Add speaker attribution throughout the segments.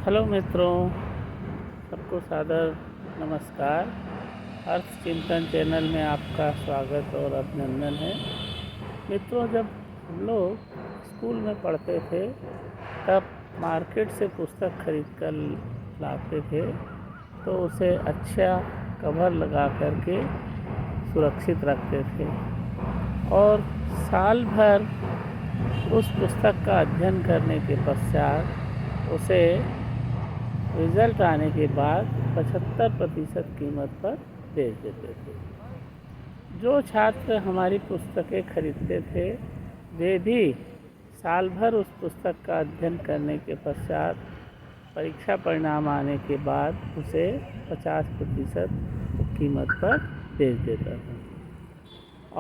Speaker 1: Hello मित्रों, सबको सादर नमस्कार। अर्थ चिंतन चैनल में आपका स्वागत और अभिनंदन है। मित्रों, जब हम लोग स्कूल में पढ़ते थे तब मार्केट से पुस्तक खरीद कर लाते थे तो उसे अच्छा कवर लगा कर के सुरक्षित रखते थे और साल भर उस पुस्तक का अध्ययन करने के पश्चात उसे रिज़ल्ट आने के बाद 75% कीमत पर बेच देते थे। जो छात्र हमारी पुस्तकें खरीदते थे वे भी साल भर उस पुस्तक का अध्ययन करने के पश्चात परीक्षा परिणाम आने के बाद उसे 50% कीमत पर बेच देता था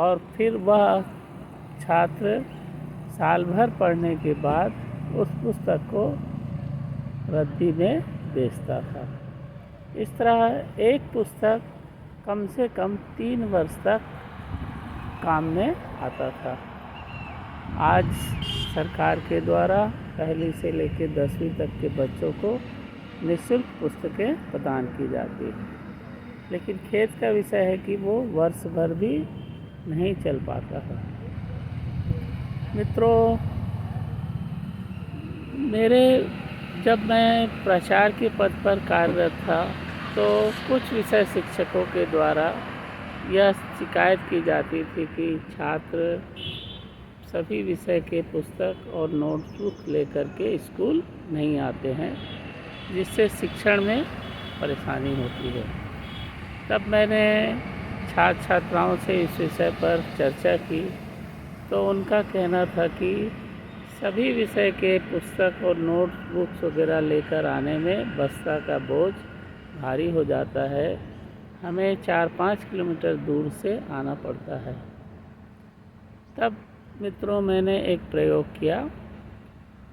Speaker 1: और फिर वह छात्र साल भर पढ़ने के बाद उस पुस्तक को रद्दी में बेचता था। इस तरह एक पुस्तक कम से कम 3 वर्ष तक काम में आता था। आज सरकार के द्वारा पहली से लेकर 10वीं तक के बच्चों को निःशुल्क पुस्तकें प्रदान की जाती हैं, लेकिन खेद का विषय है कि वो वर्ष भर भी नहीं चल पाता है। मित्रों, जब मैं प्राचार्य के पद पर कार्यरत था तो कुछ विषय शिक्षकों के द्वारा यह शिकायत की जाती थी कि छात्र सभी विषय के पुस्तक और नोटबुक लेकर के स्कूल नहीं आते हैं, जिससे शिक्षण में परेशानी होती है। तब मैंने छात्र छात्राओं से इस विषय पर चर्चा की तो उनका कहना था कि सभी विषय के पुस्तक और नोटबुक्स वगैरह लेकर आने में बस्ता का बोझ भारी हो जाता है। हमें 4-5 किलोमीटर दूर से आना पड़ता है। तब मित्रों, मैंने एक प्रयोग किया।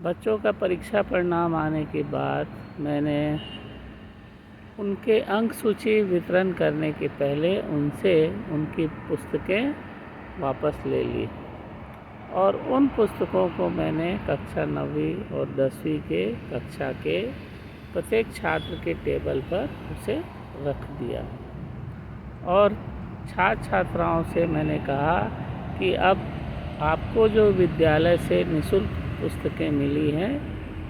Speaker 1: बच्चों का परीक्षा परिणाम आने के बाद मैंने उनके अंक सूची वितरण करने के पहले उनसे उनकी पुस्तकें वापस ले ली और उन पुस्तकों को मैंने कक्षा 9वीं और 10वीं के कक्षा के प्रत्येक छात्र के टेबल पर उसे रख दिया और छात्र छात्राओं से मैंने कहा कि अब आपको जो विद्यालय से निःशुल्क पुस्तकें मिली हैं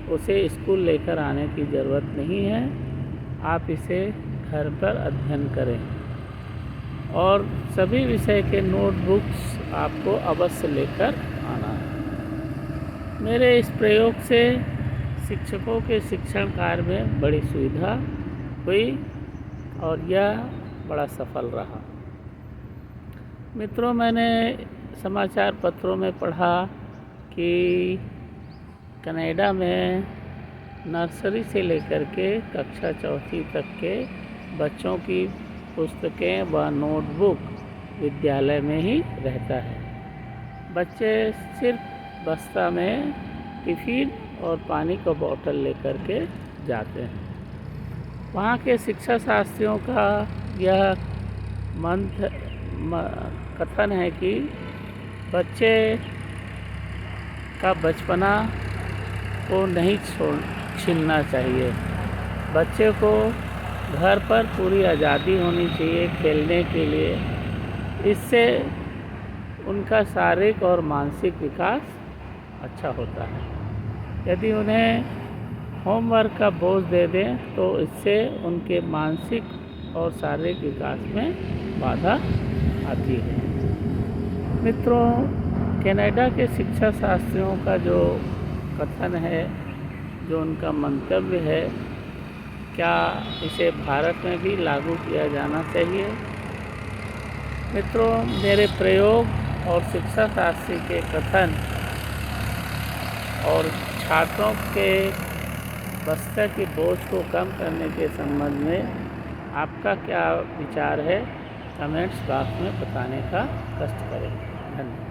Speaker 1: उसे स्कूल लेकर आने की ज़रूरत नहीं है। आप इसे घर पर अध्ययन करें और सभी विषय के नोटबुक्स आपको अवश्य लेकर आना है। मेरे इस प्रयोग से शिक्षकों के शिक्षण कार्य में बड़ी सुविधा हुई और यह बड़ा सफल रहा। मित्रों, मैंने समाचार पत्रों में पढ़ा कि कनाडा में नर्सरी से लेकर के कक्षा 4वीं तक के बच्चों की पुस्तकें व नोटबुक विद्यालय में ही रहता है। बच्चे सिर्फ बस्ता में टिफ़िन और पानी का बोतल लेकर के जाते हैं। वहाँ के शिक्षा शास्त्रियों का यह कथन है कि बच्चे का बचपना को नहीं छीनना चाहिए। बच्चे को घर पर पूरी आज़ादी होनी चाहिए खेलने के लिए। इससे उनका शारीरिक और मानसिक विकास अच्छा होता है। यदि उन्हें होमवर्क का बोझ दे दें तो इससे उनके मानसिक और शारीरिक विकास में बाधा आती है। मित्रों, कनाडा के शिक्षा शास्त्रियों का जो कथन है, जो उनका मंतव्य है, क्या इसे भारत में भी लागू किया जाना चाहिए? मित्रों, मेरे प्रयोग और शिक्षा शास्त्री के कथन और छात्रों के बस्ते के बोझ को कम करने के संबंध में आपका क्या विचार है? कमेंट्स बॉक्स में बताने का कष्ट करें। धन्यवाद।